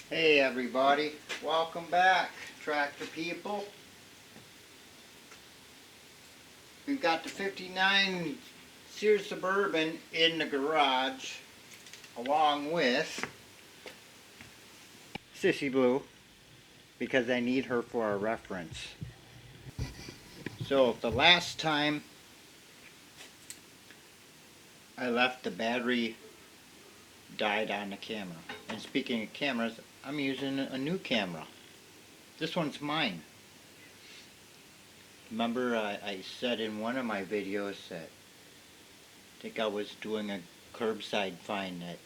Hey everybody, welcome back, tractor people. We've got the 59 Sears Suburban in the garage along with Sissy Blue because I need her for a reference. So the last time I left, the battery died on the camera. And speaking of cameras, I'm using a new camera. This one's mine. Remember I said in one of my videos that I think I was doing a curbside find that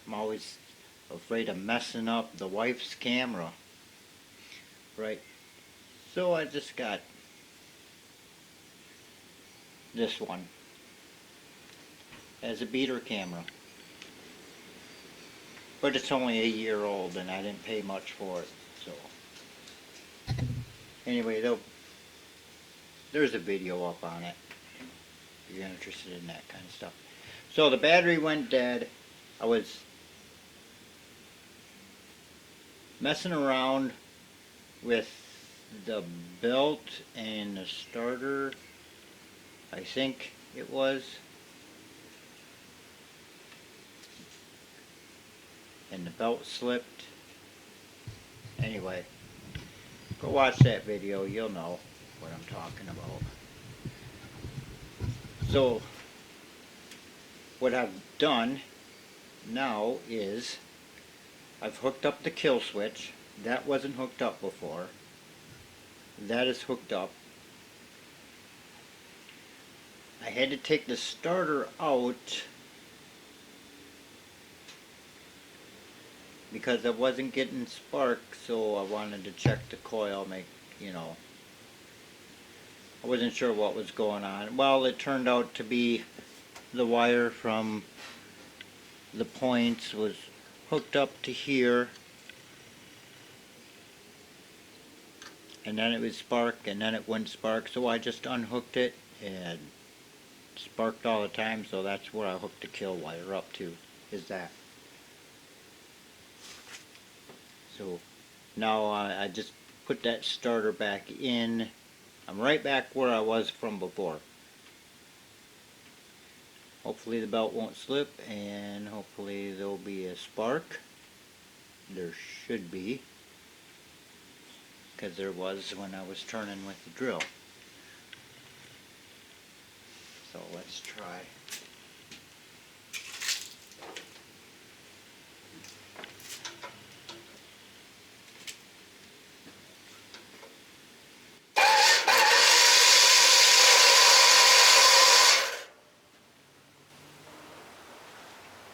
I'm always afraid of messing up the wife's camera. Right? So I just got this one as a beater camera. But it's only a year old and I didn't pay much for it. So anyway, there's a video up on it if you're interested in that kind of stuff. So the battery went dead. I was messing around with the belt and the starter, I think it was, and the belt slipped. Anyway, go watch that video, you'll know what I'm talking about. So what I've done now is I've hooked up the kill switch. That wasn't hooked up before. That is hooked up. I had to take the starter out because I wasn't getting spark, so I wanted to check the coil, I wasn't sure what was going on. Well, it turned out to be the wire from the points was hooked up to here, and then it would spark and then it wouldn't spark, so I just unhooked it and sparked all the time. So that's where I hooked the kill wire up to, is that. So now I just put that starter back in. I'm right back where I was from before. Hopefully the belt won't slip, and hopefully there'll be a spark. There should be, because there was when I was turning with the drill. So let's try.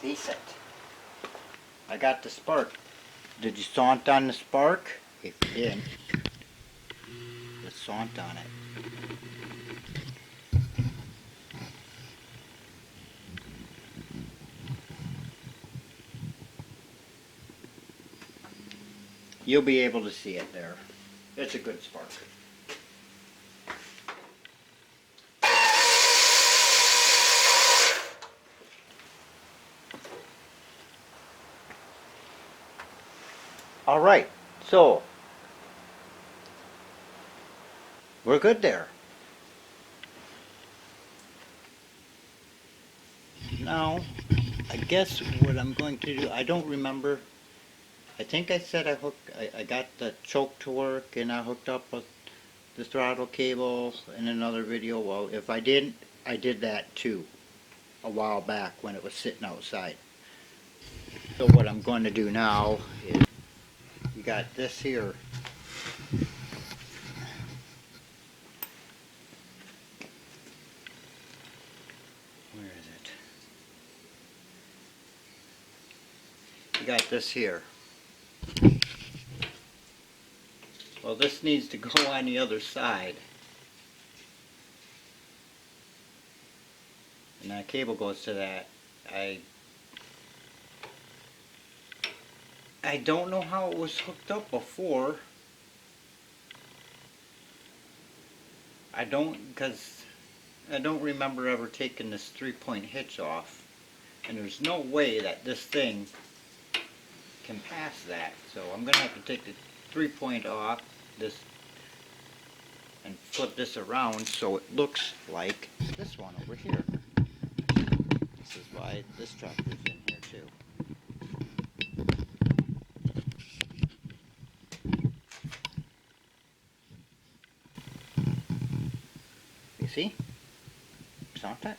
Decent. I got the spark. Did you saunt on the spark? If you did, let's saunt on it. You'll be able to see it there. It's a good spark. Alright, so we're good there. Now, I guess what I'm going to do, I don't remember. I think I said I got the choke to work and I hooked up with the throttle cable in another video. Well, if I didn't, I did that too a while back when it was sitting outside. So what I'm going to do now is, you got this here. Where is it? You got this here. Well, this needs to go on the other side. And that cable goes to that. I don't know how it was hooked up before. Because I don't remember ever taking this 3-point hitch off. And there's no way that this thing can pass that. So I'm going to have to take the 3-point off this and flip this around so it looks like this one over here. This is why this tractor's in here too. You see? Not that.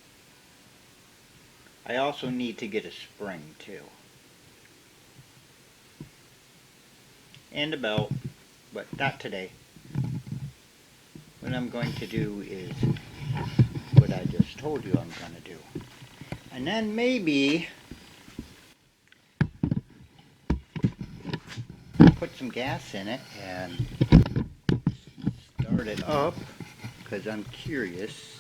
I also need to get a spring too. And a belt, but not today. What I'm going to do is what I just told you I'm going to do. And then maybe put some gas in it and start it up because I'm curious.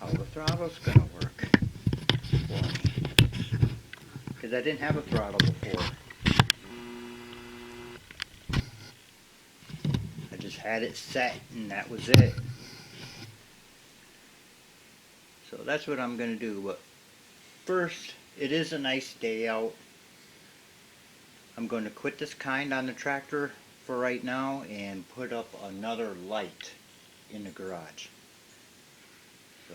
How the throttle's going to work for me. Because I didn't have a throttle before. I just had it set and that was it. So that's what I'm going to do. But first, it is a nice day out. I'm going to quit this kind on the tractor for right now and put up another light in the garage. So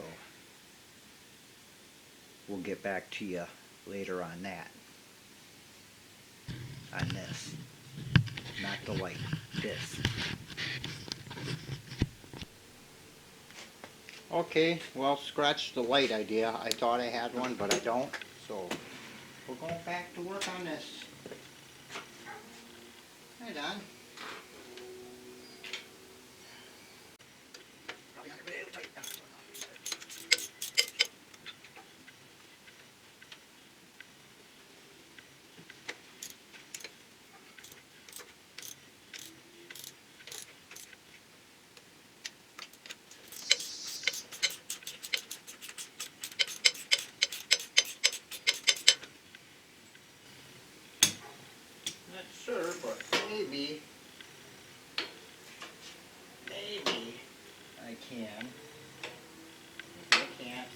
we'll get back to you later on that. On this. Not the light. This. Okay, well, scratch the light idea. I thought I had one, but I don't. So we're going back to work on this. Hi, Don. Not sure, but maybe I can. Maybe I can't.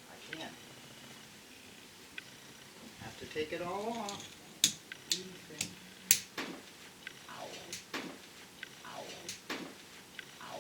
I can. Have to take it all off. Okay. Ow. Ow. Ow. Ow.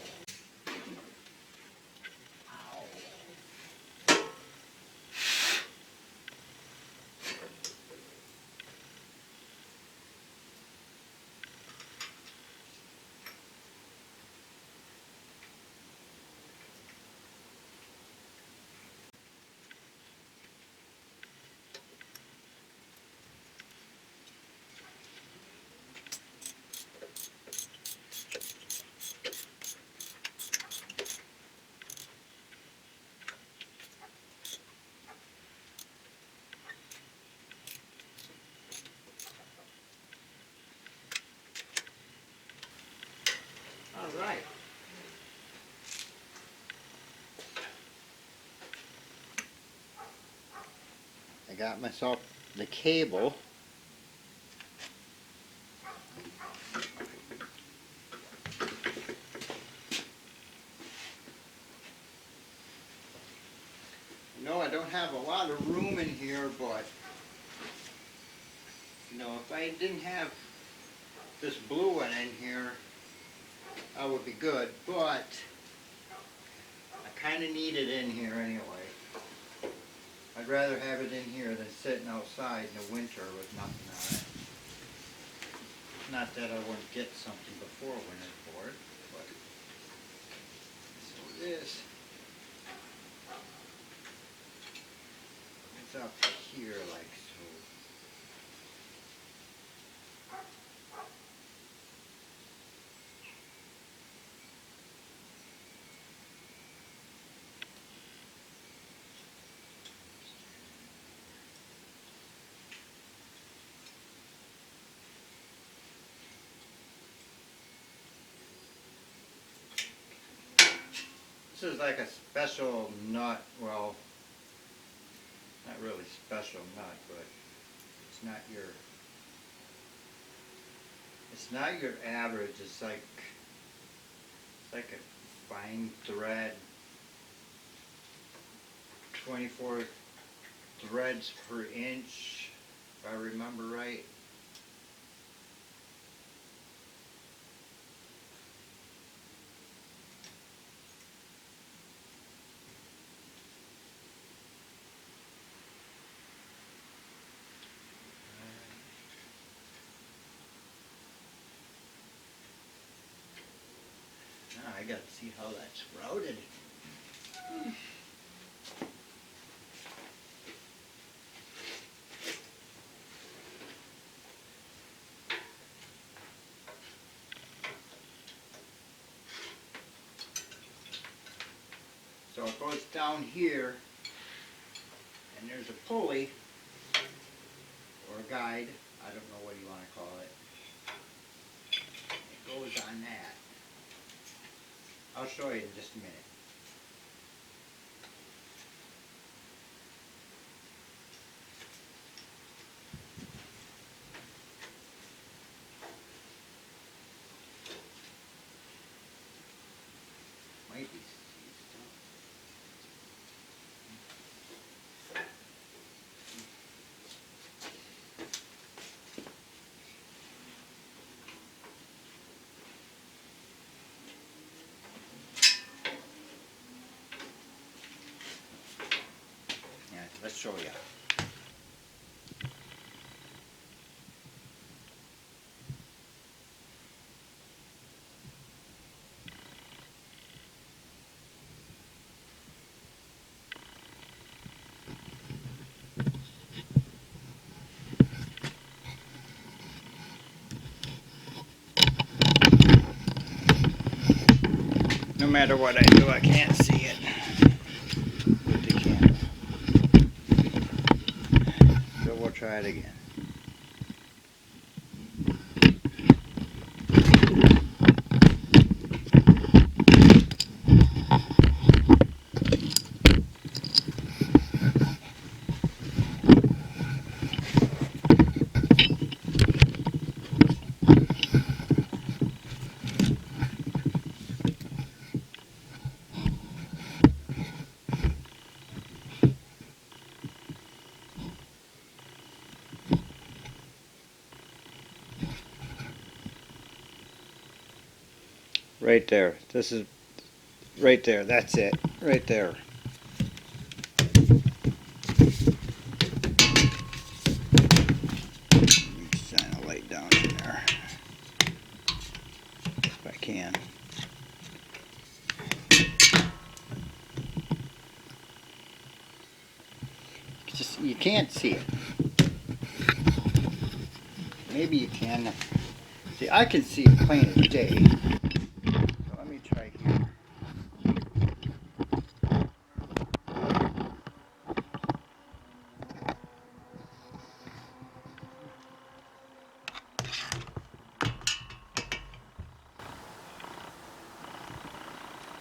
All right. I got myself the cable. No, I don't have a lot of room in here, but if I didn't have this blue one in here, I would be good, but I kind of need it in here anyway. I'd rather have it in here than sitting outside in the winter with nothing on it. Not that I wouldn't get something before winter for it, but so this. It's up here like so. This is like a special nut, well, not really special nut, but it's not your It's not your average, it's like a fine thread, 24 threads per inch, if I remember right. Now I gotta see how that's routed. So it goes down here, and there's a pulley, or a guide, I don't know what you want to call it. It goes on that. I'll show you in just a minute. Might be yeah, let's show you. No matter what I do, I can't see it with the camera. So we'll try it again. Right there. This is right there. That's it. Right there. Shine a light down in there if I can. Just you can't see it. Maybe you can. See, I can see it plain as day. So let me try here.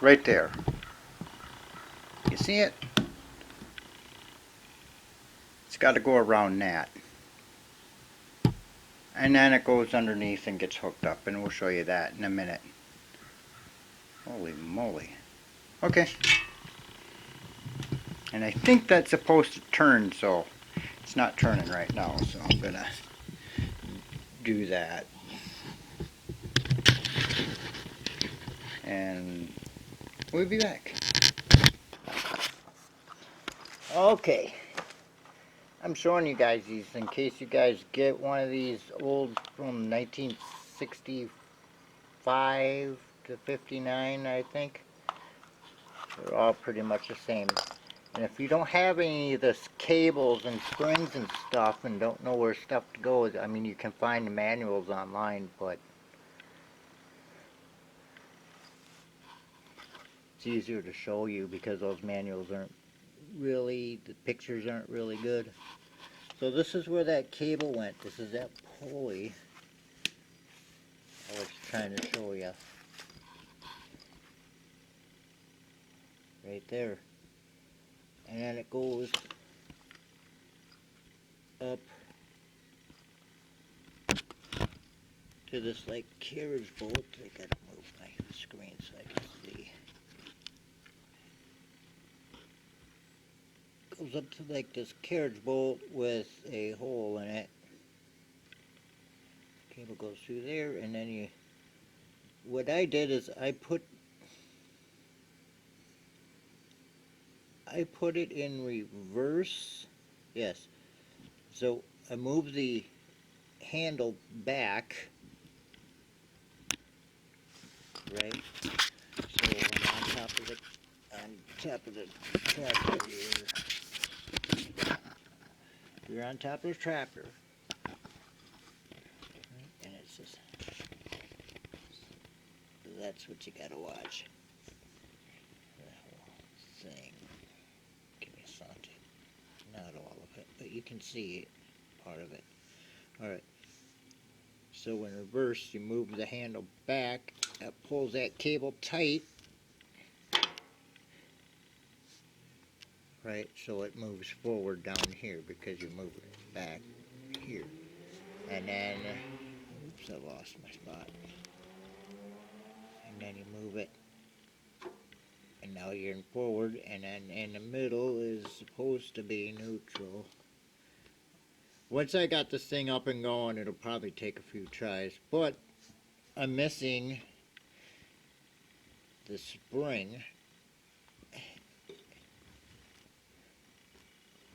Right there. You see it? It's got to go around that. And then it goes underneath and gets hooked up, and we'll show you that in a minute. Holy moly. Okay. And I think that's supposed to turn, so it's not turning right now, so I'm going to do that. And we'll be back. Okay. I'm showing you guys these in case you guys get one of these old from 1965 to 59, I think. They're all pretty much the same. And if you don't have any of this cables and springs and stuff and don't know where stuff to go, I mean, you can find the manuals online, but it's easier to show you because those manuals aren't really, the pictures aren't really good. So this is where that cable went. This is that pulley I was trying to show you. Right there. And then it goes up to this like carriage bolt. I gotta move my screen so I can see. Goes up to like this carriage bolt with a hole in it. Cable goes through there, and then you. What I did is I put it in reverse. Yes. So I move the handle back. Right. So I'm on top of the tractor here. You're on top of the tractor. And it's just, that's what you gotta watch. The whole thing. Give me something. Not all of it, but you can see part of it. Alright. So in reverse, you move the handle back. That pulls that cable tight. Right, so it moves forward down here because you move it back here. And then, oops, I lost my spot. And then you move it. And now you're in forward, and then in the middle is supposed to be neutral. Once I got this thing up and going, it'll probably take a few tries, but I'm missing the spring.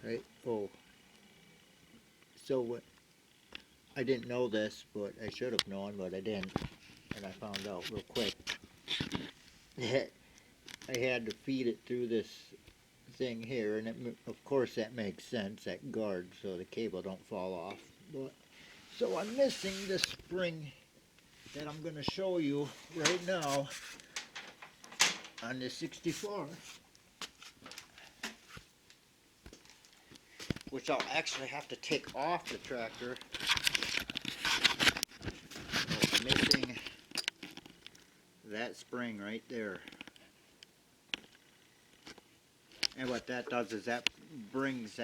Right? Oh. So what? I didn't know this, but I should have known, but I didn't. And I found out real quick. I had to feed it through this thing here, and of course that makes sense, that guard, so the cable don't fall off. But so I'm missing the spring that I'm going to show you right now on the 64, which I'll actually have to take off the tractor. I'm missing that spring right there. And what that does is that brings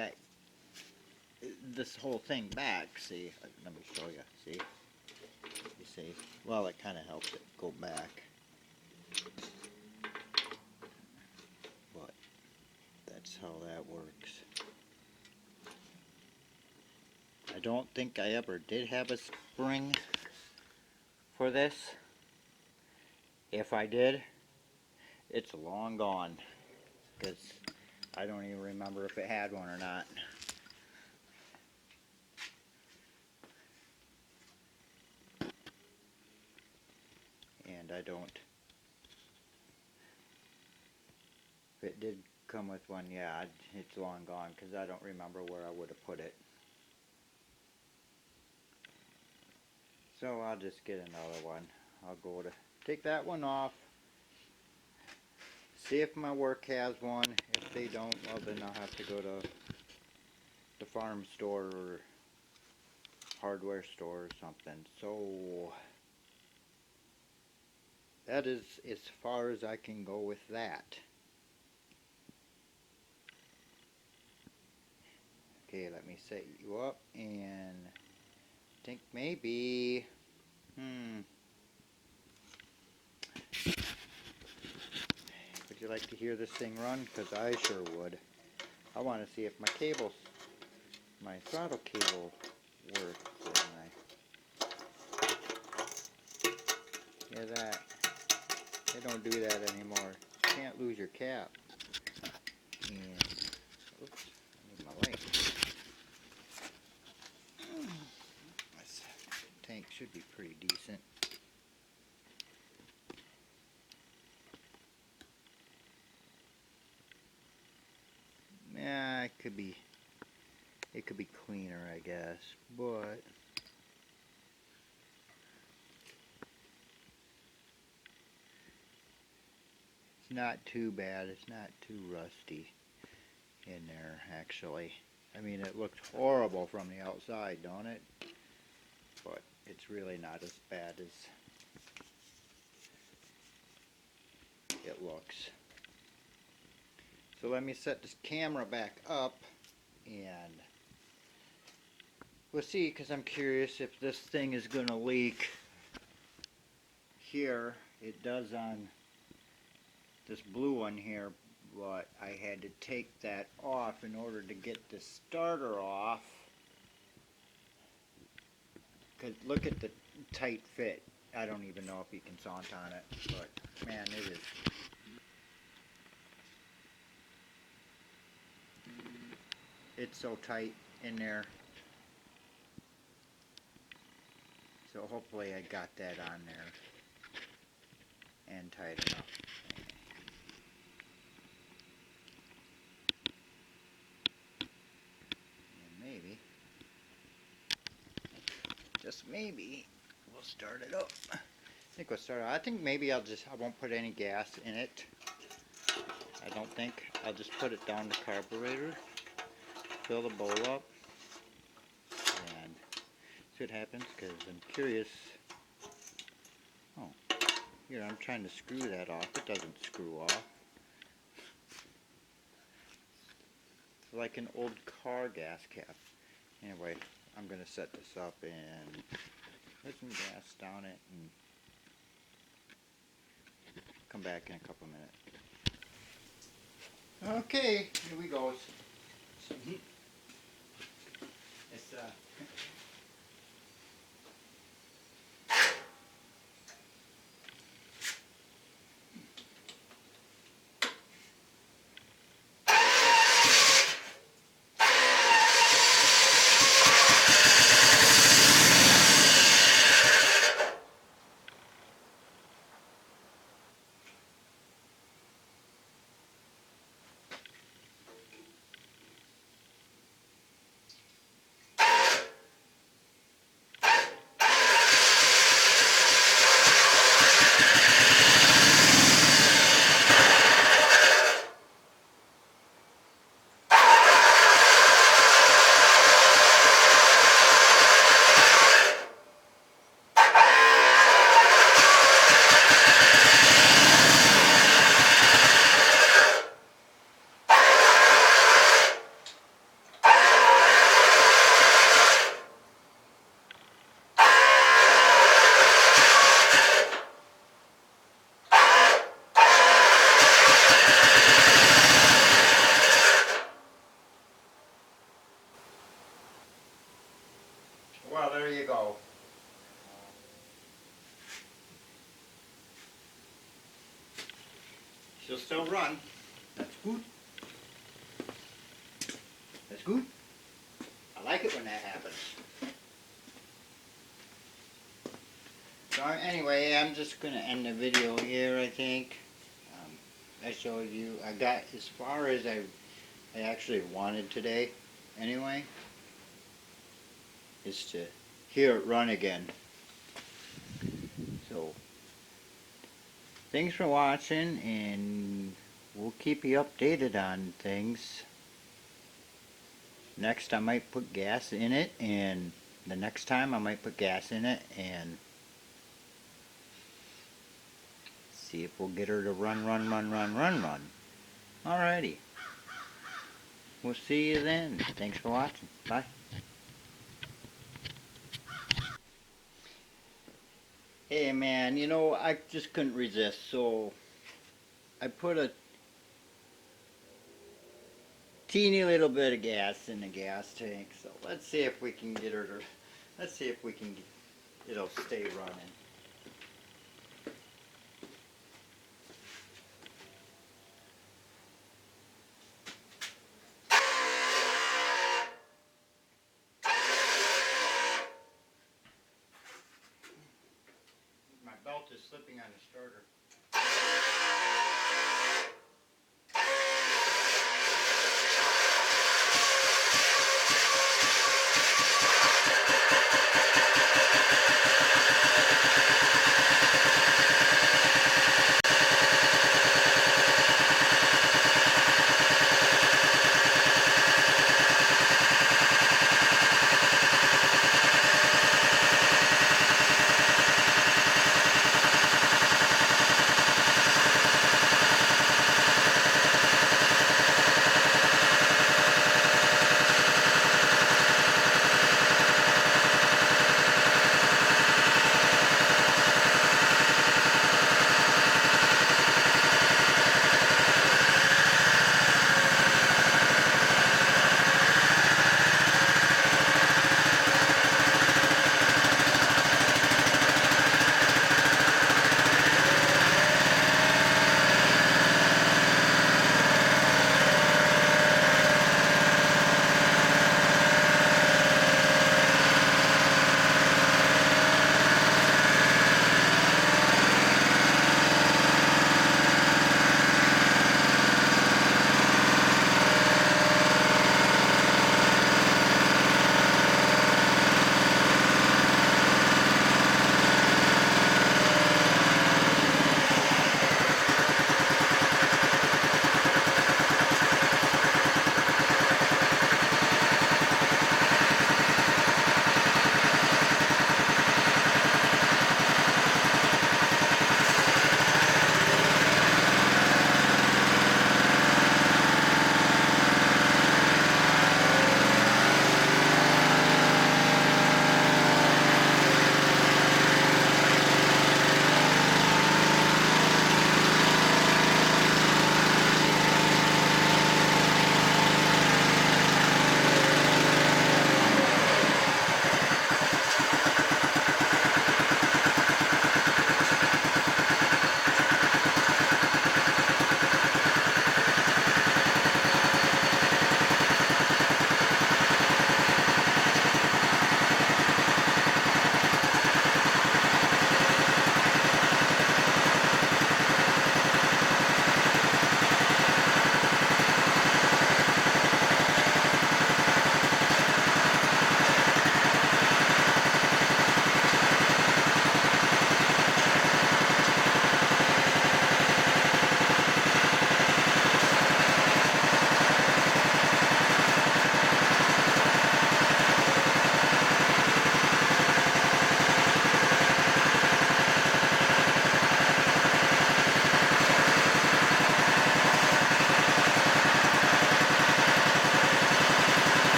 this whole thing back. See, let me show you. See, you see. Well, it kind of helps it go back, but that's how that works. I don't think I ever did have a spring for this. If I did, it's long gone, because I don't even remember if it had one or not. And I don't. If it did come with one, yeah, it's long gone, because I don't remember where I would have put it. So I'll just get another one. I'll go to take that one off, see if my work has one. If they don't, well, then I'll have to go to the farm store or hardware store or something. So that is as far as I can go with that. Okay, let me set you up, and I think maybe, would you like to hear this thing run? Because I sure would. I want to see if my throttle cable works. Hear that? They don't do that anymore. You can't lose your cap. And, oops, I need my light. This tank should be pretty decent. Yeah, it could be cleaner, I guess, but it's not too bad. It's not too rusty in there, actually. I mean, it looks horrible from the outside, don't it? But it's really not as bad as it looks. So let me set this camera back up, and we'll see, because I'm curious if this thing is going to leak here. It does on this blue one here, but I had to take that off in order to get the starter off. Cause look at the tight fit. I don't even know if you can saunt on it, but man, it is. It's so tight in there. So hopefully I got that on there and tight enough. And maybe, just maybe, we'll start it up. I think we'll start it. I think maybe I won't put any gas in it. I don't think. I'll just put it down the carburetor, fill the bowl up, and see what happens, because I'm curious. Oh, here, I'm trying to screw that off. It doesn't screw off. It's like an old car gas cap. Anyway, I'm going to set this up and put some gas down it and come back in a couple minutes. Okay, here we go. It's well, there you go. She'll still run. That's good. That's good. I like it when that happens. So anyway, I'm just going to end the video here, I think. I showed you, I got as far as I actually wanted today, anyway, is to hear it run again. So, thanks for watching, and we'll keep you updated on things. Next I might put gas in it, and the next time I might put gas in it and see if we'll get her to run. Alrighty. We'll see you then. Thanks for watching. Bye. Hey man, you know, I just couldn't resist, so I put a teeny little bit of gas in the gas tank. So let's see if we can get her to, let's see if we can get, it'll stay running. My belt is slipping on the starter.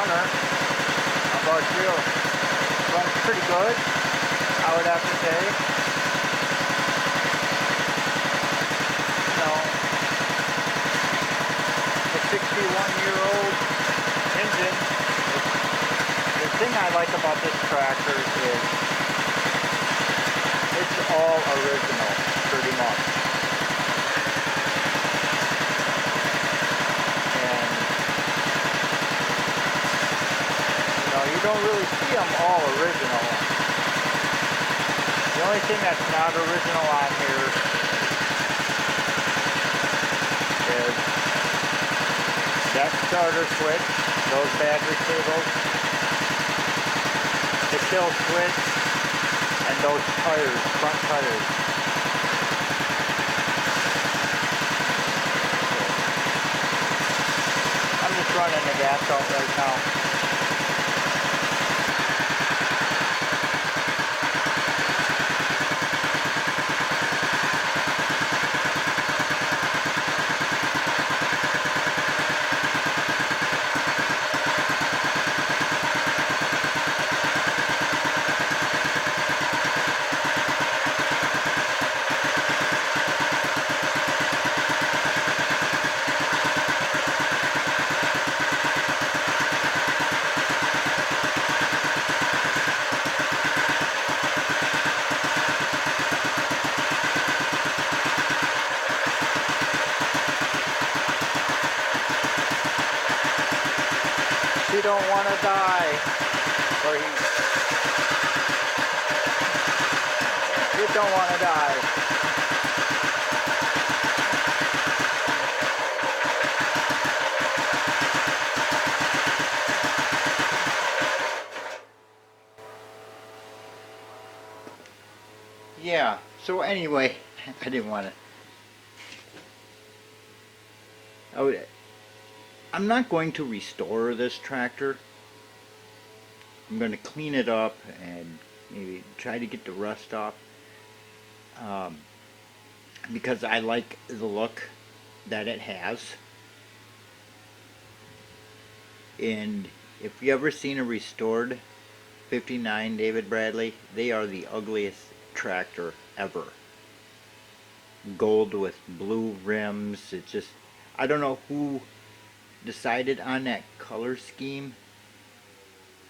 runner. How about you? Runs pretty good, I would have to say. You know, the 61-year-old engine. The thing I like about this tractor is it's all original, pretty much. And, you know, you don't really see them all original. The only thing that's not original on here is that starter switch, those battery cables, the kill switch, and those tires, front tires. I'm just running the gas out right now. You don't want to die, or you don't want to die. Yeah, so anyway, I didn't want to. I'm not going to restore this tractor. I'm going to clean it up and maybe try to get the rust off, because I like the look that it has. And if you ever seen a restored 59 David Bradley, they are the ugliest tractor ever. Gold with blue rims. It just, I don't know who decided on that color scheme,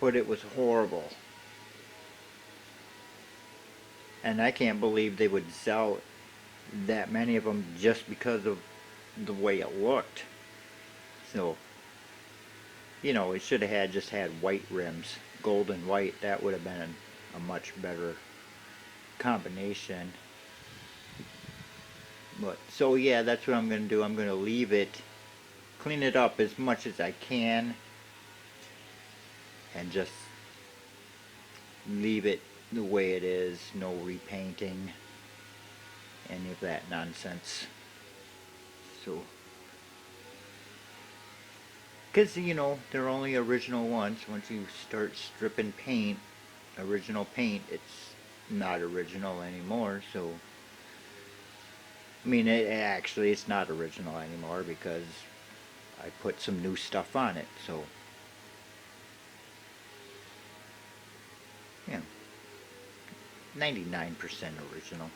but it was horrible. And I can't believe they would sell that many of them just because of the way it looked. So, you know, it should have just had white rims, gold and white. That would have been a much better combination. But so yeah, that's what I'm going to do. I'm going to leave it, clean it up as much as I can, and just leave it the way it is. No repainting, any of that nonsense. So, because you know, they're only original ones. Once you start stripping paint, original paint, it's not original anymore. So I mean, it's not original anymore because I put some new stuff on it. So yeah, 99% original.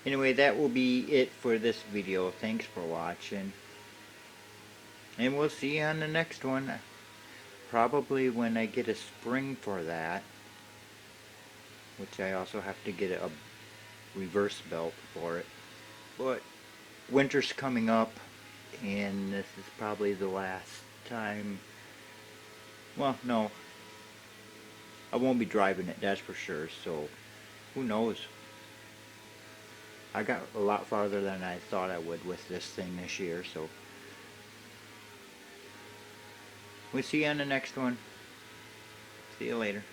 Anyway, that will be it for this video. Thanks for watching, and we'll see you on the next one. Probably when I get a spring for that, which I also have to get a reverse belt for it. But winter's coming up, and this is probably the last time. Well, no, I won't be driving it, that's for sure. So who knows? I got a lot farther than I thought I would with this thing this year. So we'll see you on the next one. See you later.